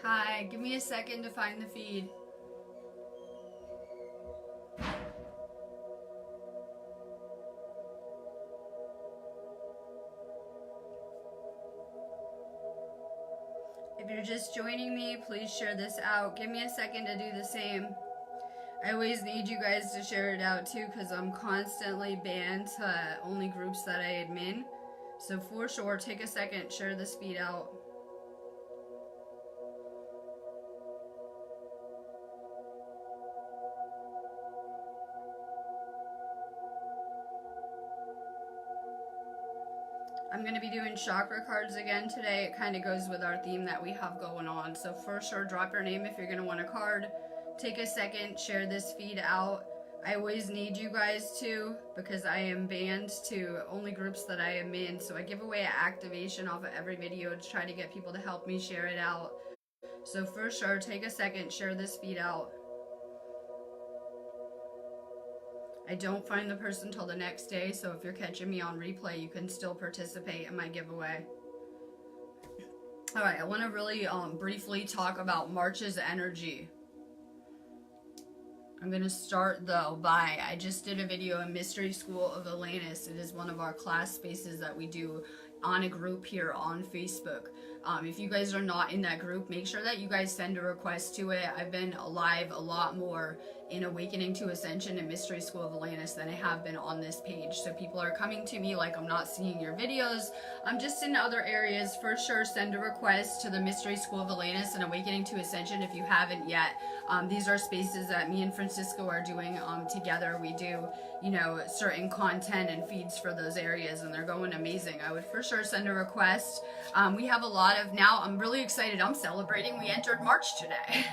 Hi, give me a second to find the feed. If you're just joining me, please share this out. Give me a second to do the same. I always need you guys to share it out too, because I'm constantly banned to only groups that I admin. So for sure, take a second, share this feed out. I'm going to be doing chakra cards again today. It kind of goes with our theme that we have going on. So for sure, drop your name if you're going to want a card. Take a second, share this feed out. I always need you guys to, because I am banned to only groups that I am in. So I give away an activation off of every video to try to get people to help me share it out. So for sure, take a second, share this feed out. I don't find the person till the next day, so if you're catching me on replay, you can still participate in my giveaway. Alright, I want to really briefly talk about March's energy. I'm going to start though by, I just did a video in Mystery School of Atlantis. It is one of our class spaces that we do on a group here on Facebook. If you guys are not in that group, make sure that you guys send a request to it. I've been live a lot more in Awakening to Ascension and Mystery School of Atlantis than I have been on this page. So people are coming to me like I'm not seeing your videos. I'm just in other areas. For sure, send a request to the Mystery School of Atlantis and Awakening to Ascension if you haven't yet. These are spaces that me and Francisco are doing together. We do, you know, certain content and feeds for those areas, and they're going amazing. I would for sure send a request. We have a lot of, now I'm really excited. I'm celebrating. We entered March today.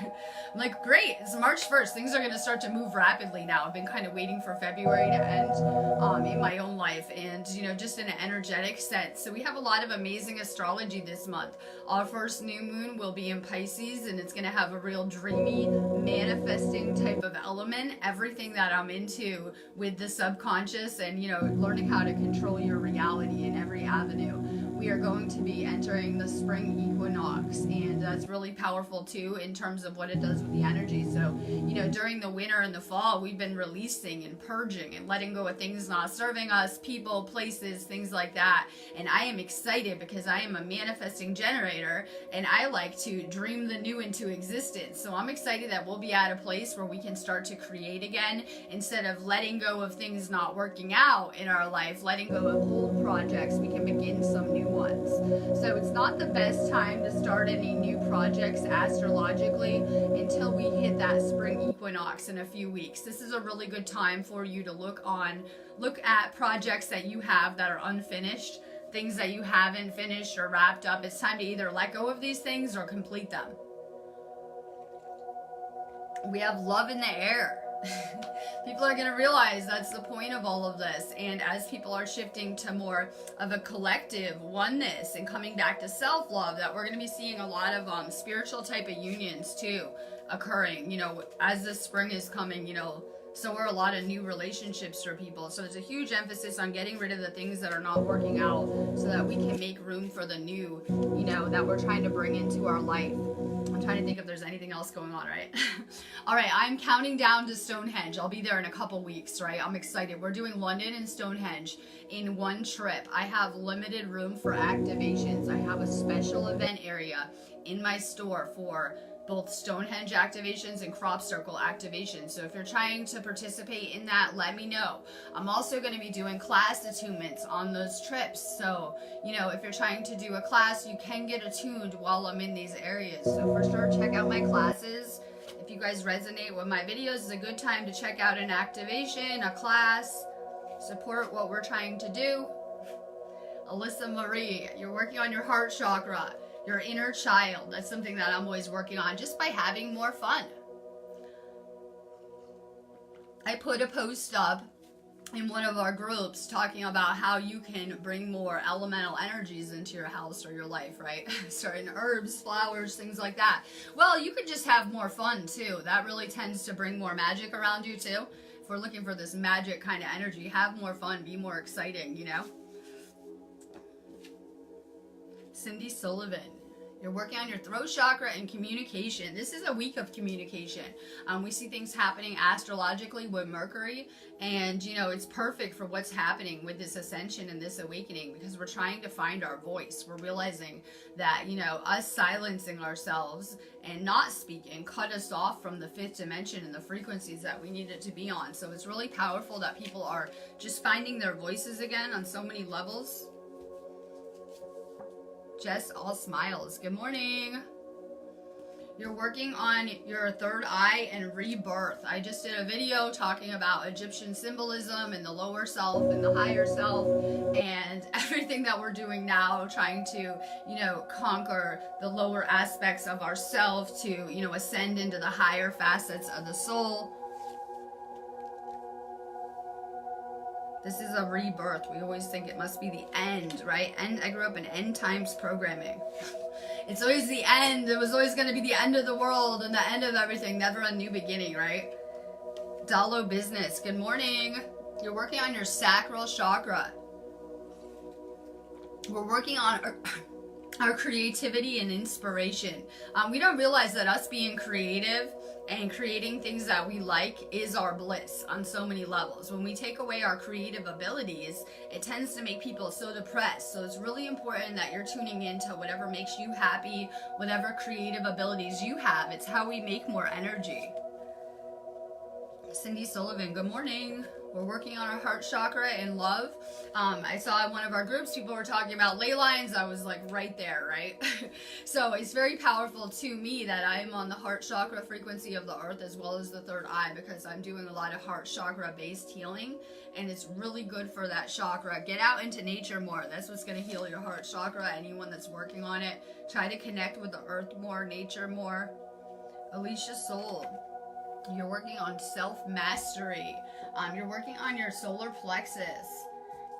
I'm like, great, it's March 1st. Things are going to start to move rapidly now. I've been kind of waiting for February to end in my own life, and, you know, just in an energetic sense. So we have a lot of amazing astrology this month. Our first new moon will be in Pisces, and it's going to have a real dreamy, manifesting type of element. Everything that I'm into with the subconscious and, you know, learning how to control your reality in every avenue. We are going to be entering the spring equinox, and that's really powerful too in terms of what it does with the energy. So, you know, during the winter and the fall, we've been releasing and purging and letting go of things not serving us, people, places, things like that. And I am excited because I am a manifesting generator and I like to dream the new into existence. So I'm excited that we'll be at a place where we can start to create again instead of letting go of things not working out in our life, letting go of old projects. We can begin some new ones. So it's not the best time to start any new projects astrologically until we hit that spring equinox in a few weeks. This is a really good time for you to look at projects that you have that are unfinished, things that you haven't finished or wrapped up. It's time to either let go of these things or complete them. We have love in the air. People are going to realize that's the point of all of this. And as people are shifting to more of a collective oneness and coming back to self-love, that we're going to be seeing a lot of spiritual type of unions too occurring, you know, as the spring is coming, you know. So are a lot of new relationships for people. So it's a huge emphasis on getting rid of the things that are not working out so that we can make room for the new, you know, that we're trying to bring into our life. I'm trying to think if there's anything else going on, right? All right, I'm counting down to Stonehenge. I'll be there in a couple weeks, right? I'm excited. We're doing London and Stonehenge in one trip. I have limited room for activations. I have a special event area in my store for both Stonehenge activations and crop circle activations. So if you're trying to participate in that, let me know. I'm also going to be doing class attunements on those trips. So, you know, if you're trying to do a class, you can get attuned while I'm in these areas. So for sure, check out my classes. If you guys resonate with my videos, it's a good time to check out an activation, a class, support what we're trying to do. Alyssa Marie, you're working on your heart chakra. Your inner child. That's something that I'm always working on just by having more fun. I put a post up in one of our groups talking about how you can bring more elemental energies into your house or your life, right? Certain herbs, flowers, things like that. Well, you could just have more fun too. That really tends to bring more magic around you too. If we're looking for this magic kind of energy, have more fun, be more exciting, you know? Cindy Sullivan, You're working on your throat chakra and communication. This is a week of communication. We see things happening astrologically with Mercury, and you know, it's perfect for what's happening with this ascension and this awakening, because we're trying to find our voice. We're realizing that, you know, us silencing ourselves and not speaking cut us off from the fifth dimension and the frequencies that we needed to be on. So it's really powerful that people are just finding their voices again on so many levels. Jess, all smiles. Good morning. You're working on your third eye and rebirth. I just did a video talking about Egyptian symbolism and the lower self and the higher self and everything that we're doing now, trying to, you know, conquer the lower aspects of ourself to, you know, ascend into the higher facets of the soul. This is a rebirth. We always think it must be the end, right? And I grew up in end times programming. It's always the end. It was always going to be the end of the world and the end of everything. Never a new beginning, right? Dalo business. Good morning. You're working on your sacral chakra. We're working on our creativity and inspiration. We don't realize that us being creative and creating things that we like is our bliss on so many levels. When we take away our creative abilities, it tends to make people so depressed. So it's really important that you're tuning into whatever makes you happy, whatever creative abilities you have. It's how we make more energy. Cindy Sullivan, good morning. We're working on our heart chakra and love. I saw in one of our groups, people were talking about ley lines. I was like right there, right? So it's very powerful to me that I am on the heart chakra frequency of the earth as well as the third eye, because I'm doing a lot of heart chakra based healing, and it's really good for that chakra. Get out into nature more. That's what's going to heal your heart chakra. Anyone that's working on it, try to connect with the earth more, nature more. Alicia Soul, you're working on self-mastery. You're working on your solar plexus.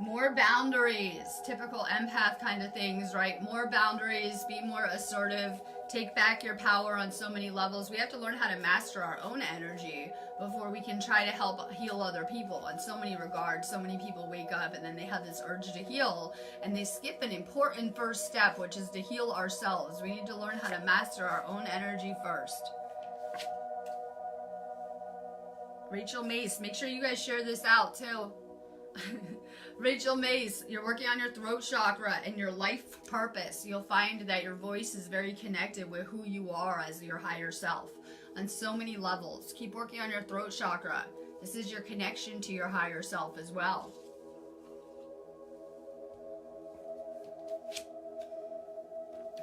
More boundaries, typical empath kind of things, right? More boundaries, be more assertive, take back your power on so many levels. We have to learn how to master our own energy before we can try to help heal other people in so many regards. So many people wake up and then they have this urge to heal and they skip an important first step, which is to heal ourselves. We need to learn how to master our own energy first. Rachel Mace, make sure you guys share this out too. Rachel Mace, you're working on your throat chakra and your life purpose. You'll find that your voice is very connected with who you are as your higher self on so many levels. Keep working on your throat chakra. This is your connection to your higher self as well.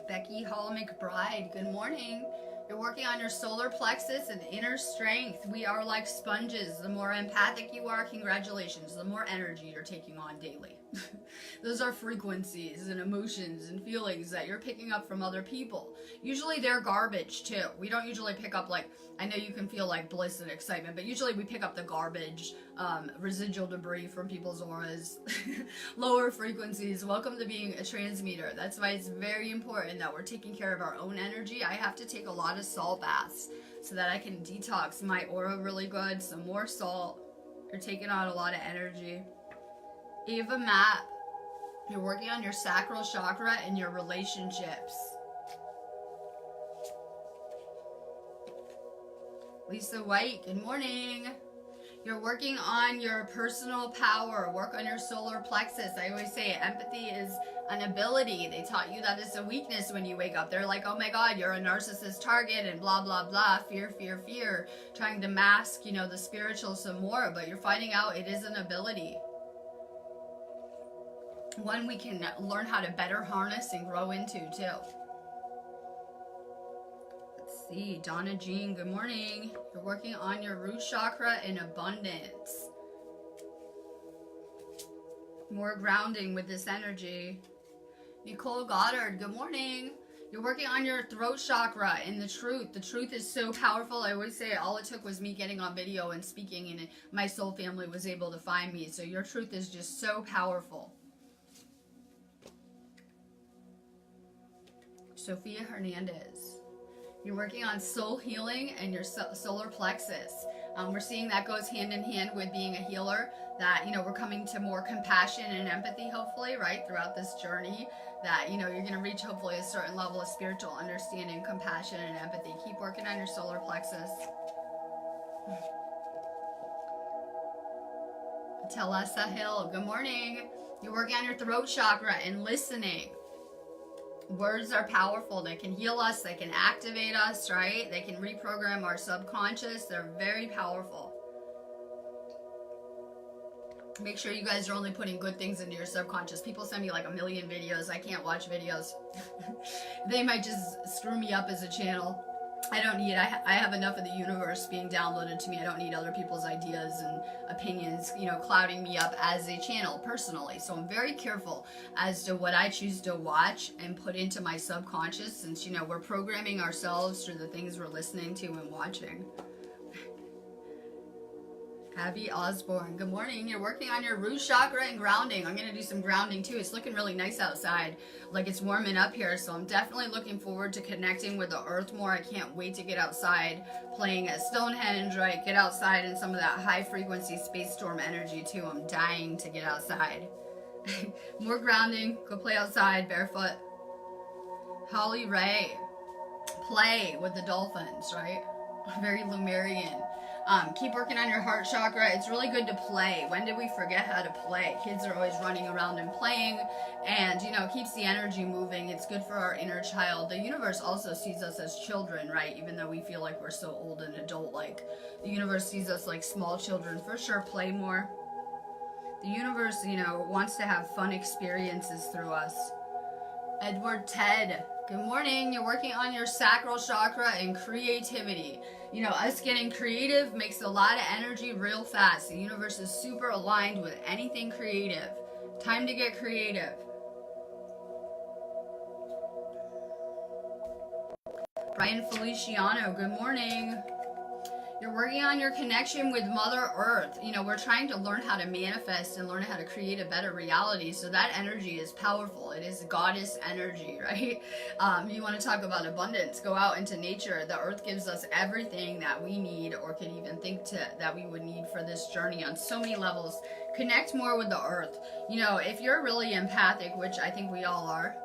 Becky Hall McBride, good morning. You're working on your solar plexus and inner strength. We are like sponges. The more empathic you are, congratulations, the more energy you're taking on daily. Those are frequencies and emotions and feelings that you're picking up from other people. Usually they're garbage too. We don't usually pick up, like, I know you can feel like bliss and excitement, but usually we pick up the garbage, residual debris from people's auras, lower frequencies. Welcome to being a transmuter. That's why it's very important that we're taking care of our own energy. I have to take a lot of salt baths so that I can detox my aura really good. Some more salt. You're taking on a lot of energy. Ava Matt, you're working on your sacral chakra and your relationships. Lisa White, good morning. You're working on your personal power. Work on your solar plexus. I always say empathy is an ability. They taught you that it's a weakness when you wake up. They're like, oh my God, you're a narcissist target and blah, blah, blah. Fear, fear, fear. Trying to mask, you know, the spiritual some more. But you're finding out it is an ability. One we can learn how to better harness and grow into too. Let's see, Donna Jean, good morning. You're working on your root chakra in abundance. More grounding with this energy. Nicole Goddard, good morning. You're working on your throat chakra and the truth. The truth is so powerful. I always say all it took was me getting on video and speaking, and my soul family was able to find me. So your truth is just so powerful. Sophia Hernandez, you're working on soul healing and your solar plexus. We're seeing that goes hand in hand with being a healer, that, you know, we're coming to more compassion and empathy, hopefully, right, throughout this journey, that, you know, you're going to reach hopefully a certain level of spiritual understanding, compassion, and empathy. Keep working on your solar plexus. Telesa Hill, good morning. You're working on your throat chakra and listening. Words are powerful. They can heal us. They can activate us, right? They can reprogram our subconscious. They're very powerful. Make sure you guys are only putting good things into your subconscious. People send me like a million videos. I can't watch videos. They might just screw me up as a channel. I don't need, I have enough of the universe being downloaded to me. I don't need other people's ideas and opinions, you know, clouding me up as a channel personally. So I'm very careful as to what I choose to watch and put into my subconscious, since, you know, we're programming ourselves through the things we're listening to and watching. Abby Osborne, good morning. You're working on your root chakra and grounding. I'm going to do some grounding too. It's looking really nice outside. Like, it's warming up here, so I'm definitely looking forward to connecting with the earth more. I can't wait to get outside, playing at Stonehenge, right? Get outside in some of that high frequency space storm energy too. I'm dying to get outside. More grounding. Go play outside barefoot. Holly Ray, play with the dolphins, right? Very Lumerian. Keep working on your heart chakra. It's really good to play. When did we forget how to play? Kids are always running around and playing, and, you know, keeps the energy moving. It's good for our inner child. The universe also sees us as children, right? Even though we feel like we're so old and adult-like, the universe sees us like small children. For sure, play more. The universe, you know, wants to have fun experiences through us. Edward Ted, good morning. You're working on your sacral chakra and creativity. You know, us getting creative makes a lot of energy real fast. The universe is super aligned with anything creative. Time to get creative. Brian Feliciano, good morning. You're working on your connection with Mother Earth. You know, we're trying to learn how to manifest and learn how to create a better reality. So that energy is powerful. It is goddess energy, right? You want to talk about abundance. Go out into nature. The earth gives us everything that we need, or could even think that we would need for this journey on so many levels. Connect more with the earth. You know, if you're really empathic, which I think we all are,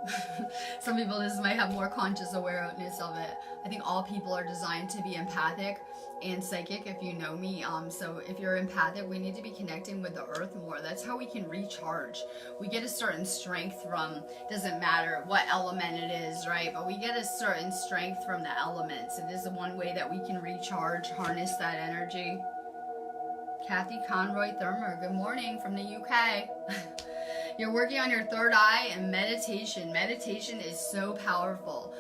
some people just might have more conscious awareness of it. I think all people are designed to be empathic and psychic, if you know me. So if you're empathic, we need to be connecting with the earth more. That's how we can recharge. We get a certain strength from, doesn't matter what element it is, right? But we get a certain strength from the elements. It is the one way that we can recharge, harness that energy. Kathy Conroy Thurmer, good morning from the UK. You're working on your third eye and meditation. Meditation is so powerful.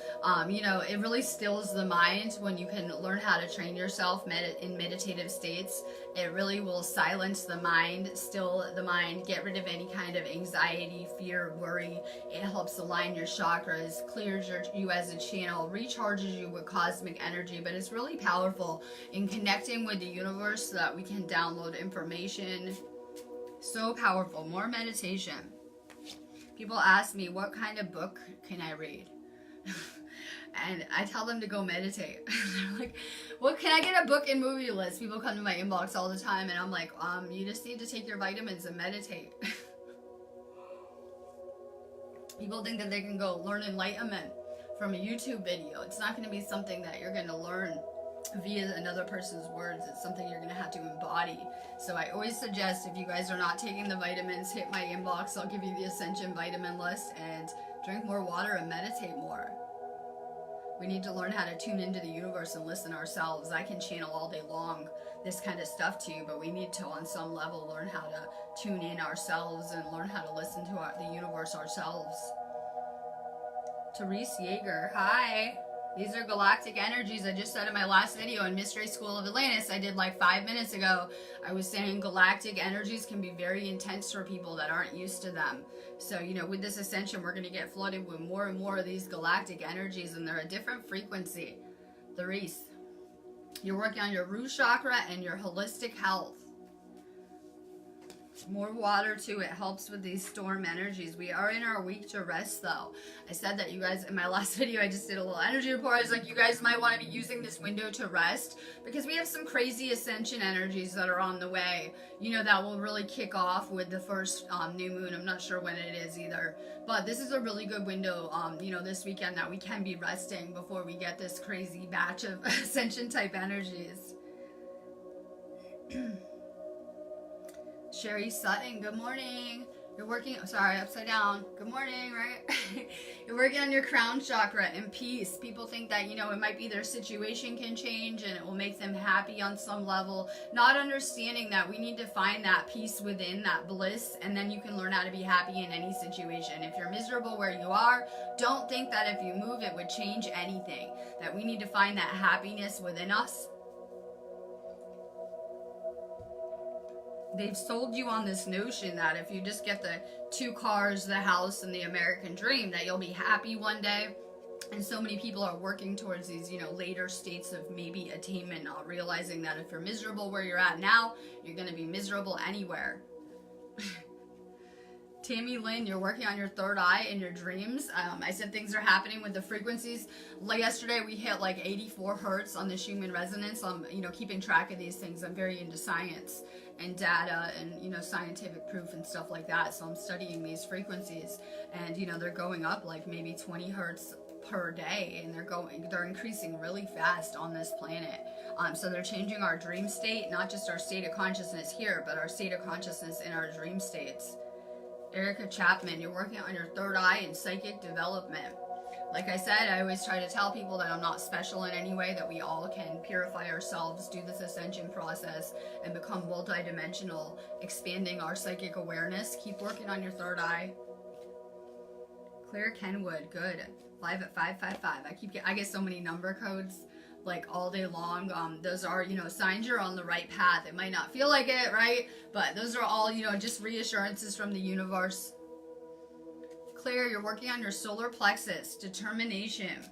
You know, it really stills the mind when you can learn how to train yourself in meditative states. It really will silence the mind, still the mind, get rid of any kind of anxiety, fear, worry. It helps align your chakras, clears you as a channel, recharges you with cosmic energy. But it's really powerful in connecting with the universe so that we can download information. So powerful. More meditation. People ask me, what kind of book can I read? And I tell them to go meditate. They're like, what, can I get a book and movie list? People come to my inbox all the time, and I'm like, you just need to take your vitamins and meditate. People think that they can go learn enlightenment from a YouTube video. It's not going to be something that you're going to learn via another person's words. It's something you're going to have to embody. So I always suggest, if you guys are not taking the vitamins, hit my inbox. I'll give you the Ascension vitamin list, and drink more water and meditate more. We need to learn how to tune into the universe and listen ourselves. I can channel all day long this kind of stuff to you, but we need to, on some level, learn how to tune in ourselves and learn how to listen to the universe ourselves. Therese Yeager, hi. These are galactic energies. I just said in my last video in Mystery School of Atlantis, I did like 5 minutes ago, I was saying galactic energies can be very intense for people that aren't used to them. So, you know, with this ascension, we're going to get flooded with more and more of these galactic energies, and they're a different frequency. Therese, you're working on your root chakra and your holistic health. More water too. It helps with these storm energies. We are in our week to rest though. I said that you guys, in my last video, I just did a little energy report. I was like, you guys might want to be using this window to rest because we have some crazy ascension energies that are on the way, you know, that will really kick off with the first new moon. I'm not sure when it is either, but this is a really good window, you know, this weekend that we can be resting before we get this crazy batch of ascension type energies. Sherry Sutton, good morning. You're working, sorry, upside down. Good morning, right? You're working on your crown chakra and peace. People think that, you know, it might be their situation can change and it will make them happy on some level. Not understanding that we need to find that peace within, that bliss, and then you can learn how to be happy in any situation. If you're miserable where you are, don't think that if you move, it would change anything. That we need to find that happiness within us. They've sold you on this notion that if you just get the 2 cars, the house, and the American dream, that you'll be happy one day. And so many people are working towards these, you know, later states of maybe attainment, not realizing that if you're miserable where you're at now, you're going to be miserable anywhere. Tammy Lynn, you're working on your third eye in your dreams. I said things are happening with the frequencies. Like yesterday, we hit like 84 hertz on the Schumann resonance. I'm, you know, keeping track of these things. I'm very into science and data and, you know, scientific proof and stuff like that. So I'm studying these frequencies, and, you know, they're going up like maybe 20 hertz per day, and they're increasing really fast on this planet. So they're changing our dream state, not just our state of consciousness here, but our state of consciousness in our dream states. Erica Chapman, you're working on your third eye and psychic development. Like I said, I always try to tell people that I'm not special in any way, that we all can purify ourselves, do this ascension process, and become multidimensional, expanding our psychic awareness. Keep working on your third eye. Claire Kenwood, good. Live at 555. I get so many number codes like all day long. Those are, you know, signs you're on the right path. It might not feel like it, right? But those are all, you know, just reassurances from the universe. Claire, you're working on your solar plexus, determination.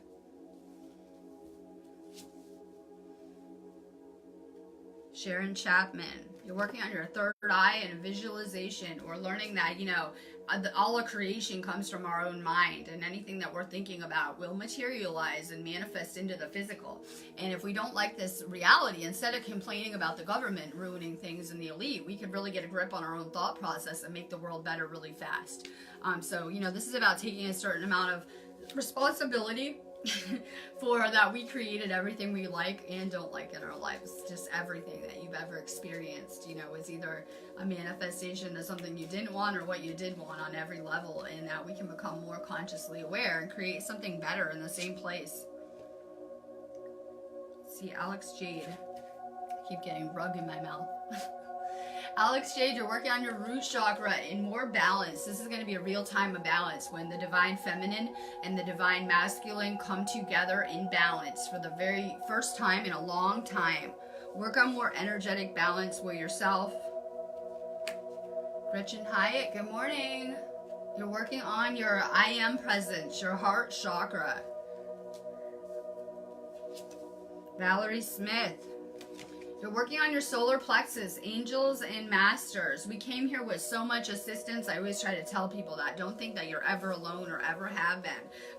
Sharon Chapman, you're working on your third eye and visualization, or learning that, you know, all of creation comes from our own mind, and anything that we're thinking about will materialize and manifest into the physical. And if we don't like this reality, instead of complaining about the government ruining things and the elite, we could really get a grip on our own thought process and make the world better really fast. So, you know, this is about taking a certain amount of responsibility for that we created everything we like and don't like in our lives. Just everything that you've ever experienced, you know, is either a manifestation of something you didn't want or what you did want on every level, and that we can become more consciously aware and create something better in the same place. See, Alex Jade. Keep getting rug in my mouth. Alex Jade, you're working on your root chakra in more balance. This is going to be a real time of balance when the divine feminine and the divine masculine come together in balance for the very first time in a long time. Work on more energetic balance with yourself. Gretchen Hyatt, good morning. You're working on your I am presence, your heart chakra. Valerie Smith, you're working on your solar plexus, angels and masters. We came here with so much assistance. I always try to tell people that. Don't think that you're ever alone or ever have been.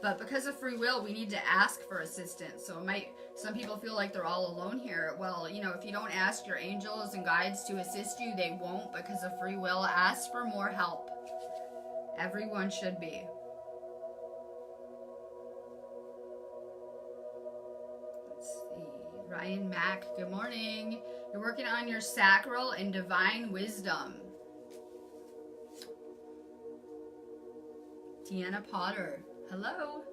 But because of free will, we need to ask for assistance. So some people feel like they're all alone here. Well, you know, if you don't ask your angels and guides to assist you, they won't, because of free will. Ask for more help. Everyone should be. Ryan Mack, good morning. You're working on your sacral and divine wisdom. Deanna Potter, hello.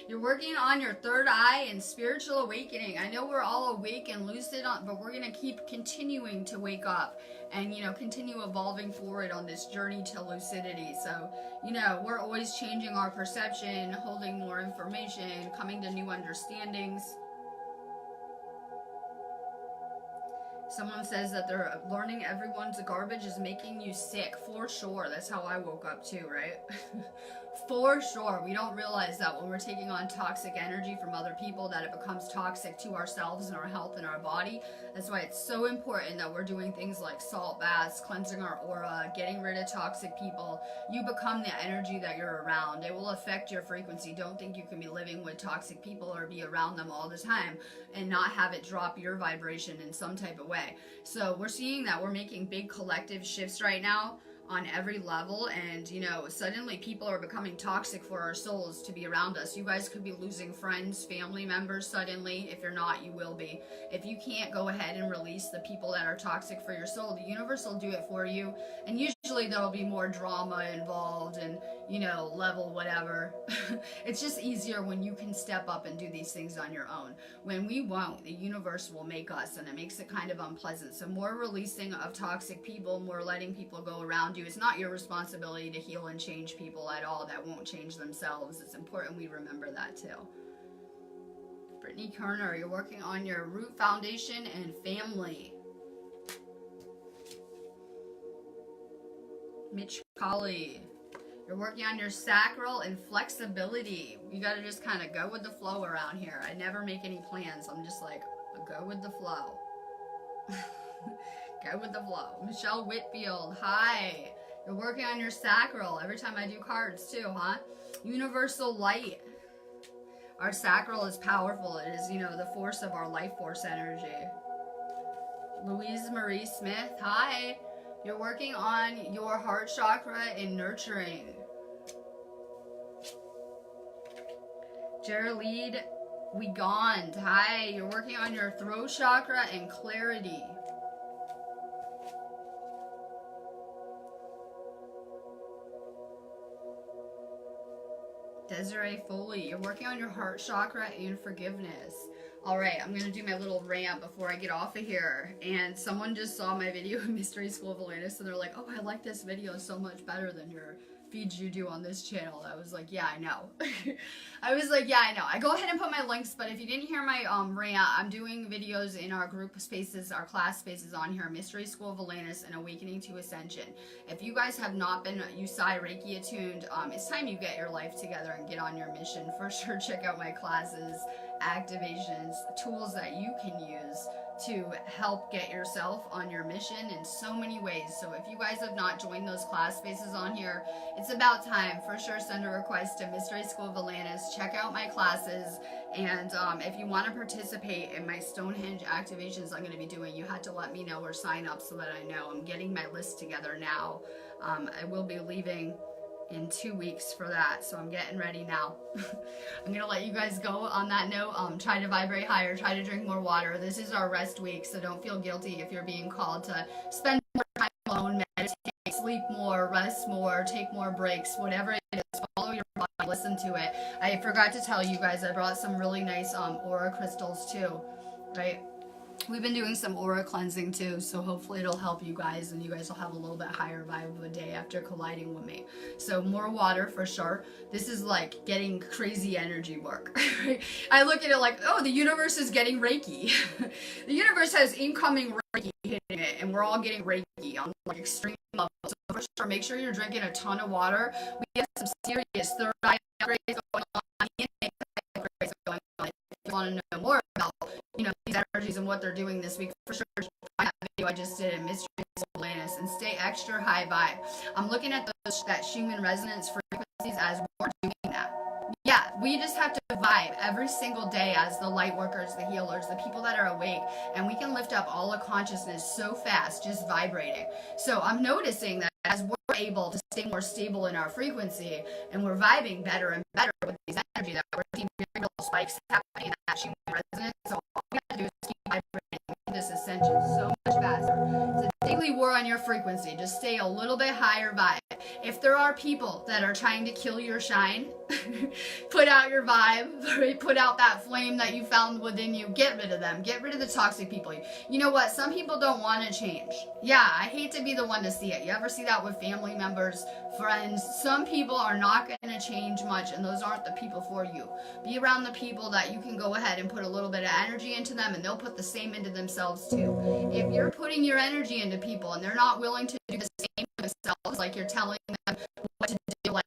You're working on your third eye and spiritual awakening. I know we're all awake and lucid, but we're going to keep continuing to wake up and, you know, continue evolving forward on this journey to lucidity. So, you know, we're always changing our perception, holding more information, coming to new understandings. Someone says that they're learning everyone's garbage is making you sick. For sure. That's how I woke up too, right? For sure. We don't realize that when we're taking on toxic energy from other people, that it becomes toxic to ourselves and our health and our body. That's why it's so important that we're doing things like salt baths, cleansing our aura, getting rid of toxic people. You become the energy that you're around. It will affect your frequency. Don't think you can be living with toxic people or be around them all the time and not have it drop your vibration in some type of way. So we're seeing that we're making big collective shifts right now on every level, and you know, suddenly people are becoming toxic for our souls to be around us. You guys could be losing friends, family members suddenly. If you're not, you will be. If you can't go ahead and release the people that are toxic for your soul, the universe will do it for you, and usually there'll be more drama involved and, you know, level whatever. It's just easier when you can step up and do these things on your own. When we won't, the universe will make us, and it makes it kind of unpleasant. So more releasing of toxic people, more letting people go around you. It's not your responsibility to heal and change people at all that won't change themselves. It's important we remember that too. Brittany Kerner, you're working on your root foundation and family. Mitch Colley, you're working on your sacral and flexibility. You gotta just kind of go with the flow around here. I never make any plans. I'm just like, go with the flow. Go with the flow. Michelle Whitfield, hi. You're working on your sacral. Every time I do cards too, huh? Universal light. Our sacral is powerful. It is, you know, the force of our life force energy. Louise Marie Smith, hi. You're working on your heart chakra and nurturing. Geraldine Wigand, hi. You're working on your throat chakra and clarity. Desiree Foley, you're working on your heart chakra and forgiveness. All right, I'm going to do my little rant before I get off of here. And someone just saw my video in Mystery School of Atlantis, and they're like, oh, I like this video so much better than your feeds you do on this channel. I was like, yeah, I know. I was like, yeah, I know. I go ahead and put my links, but if you didn't hear my rant, I'm doing videos in our group spaces, our class spaces on here, Mystery School of Atlantis and Awakening to Ascension. If you guys have not been Yusai Reiki attuned, it's time you get your life together and get on your mission. For sure, check out my classes, activations, tools that you can use to help get yourself on your mission in so many ways. So if you guys have not joined those class spaces on here, it's about time. For sure, send a request to Mystery School of Atlantis. Check out my classes, and if you want to participate in my Stonehenge activations I'm going to be doing, you had to let me know or sign up so that I know. I'm getting my list together now. I will be leaving in 2 weeks for that, so I'm getting ready now. I'm gonna let you guys go on that note. Try to vibrate higher, try to drink more water. This is our rest week, so don't feel guilty if you're being called to spend more time alone, meditate, sleep more, rest more, take more breaks, whatever it is. Follow your body, listen to it. I forgot to tell you guys, I brought some really nice aura crystals too, right? We've been doing some aura cleansing too, so hopefully it'll help you guys, and you guys will have a little bit higher vibe of a day after colliding with me. So more water for sure. This is like getting crazy energy work. I look at it like, oh, the universe is getting Reiki. The universe has incoming Reiki hitting it, and we're all getting Reiki on like extreme levels. So for sure, make sure you're drinking a ton of water. We have some serious third eye upgrades going on, intake upgrades going on. If you want to know more about, you know, these energies and what they're doing this week, for sure, find that video I just did in Mystery Atlantis and stay extra high vibe. I'm looking at that Schumann resonance frequencies as we're doing that. Yeah, we just have to vibe every single day as the light workers, the healers, the people that are awake, and we can lift up all of consciousness so fast just vibrating. So I'm noticing that as we're able to stay more stable in our frequency and we're vibing better and better with these energy, that we're seeing little spikes happening in that Schumann resonance. So all we have to do is keep vibrating this ascension so much faster. It's a daily war on your frequency. Just stay a little bit higher vibe. If there are people that are trying to kill your shine, put out your vibe, right? Put out that flame that you found within you. Get rid of them. Get rid of the toxic people. You know what? Some people don't want to change. Yeah, I hate to be the one to see it. You ever see that with family members, friends? Some people are not going to change much, and those aren't the people for you. Be around the people that you can go ahead and put a little bit of energy into them, and they'll put the same into themselves too. If you're putting your energy into people and they're not willing to do the same for themselves, like you're telling them what to do, like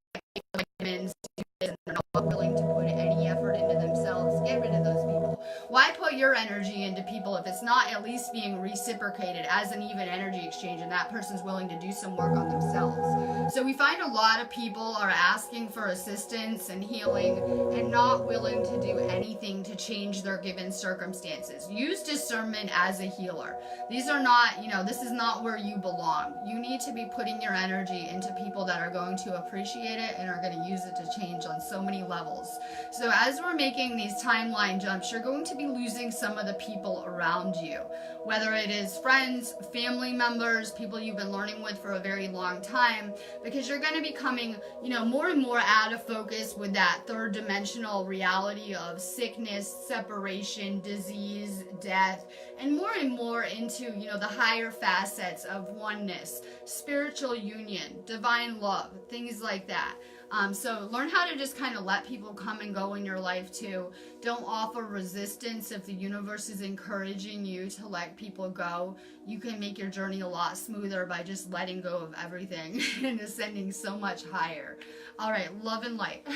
demons, and they're not willing to put any effort into themselves, get rid of those people. Why put your energy into people if it's not at least being reciprocated as an even energy exchange and that person's willing to do some work on themselves? So we find a lot of people are asking for assistance and healing and not willing to do anything to change their given circumstances. Use discernment as a healer. These are not, this is not where you belong. You need to be putting your energy into people that are going to appreciate it and are going to use it to change on so many levels. So as we're making these timeline jumps, you're going to be losing some of the people around you, whether it is friends, family members, people you've been learning with for a very long time, because you're going to be coming, more and more out of focus with that third dimensional reality of sickness, separation, disease, death, and more into, the higher facets of oneness, spiritual union, divine love, things like that. So learn how to just kind of let people come and go in your life too. Don't offer resistance if the universe is encouraging you to let people go. You can make your journey a lot smoother by just letting go of everything and ascending so much higher. All right, love and light.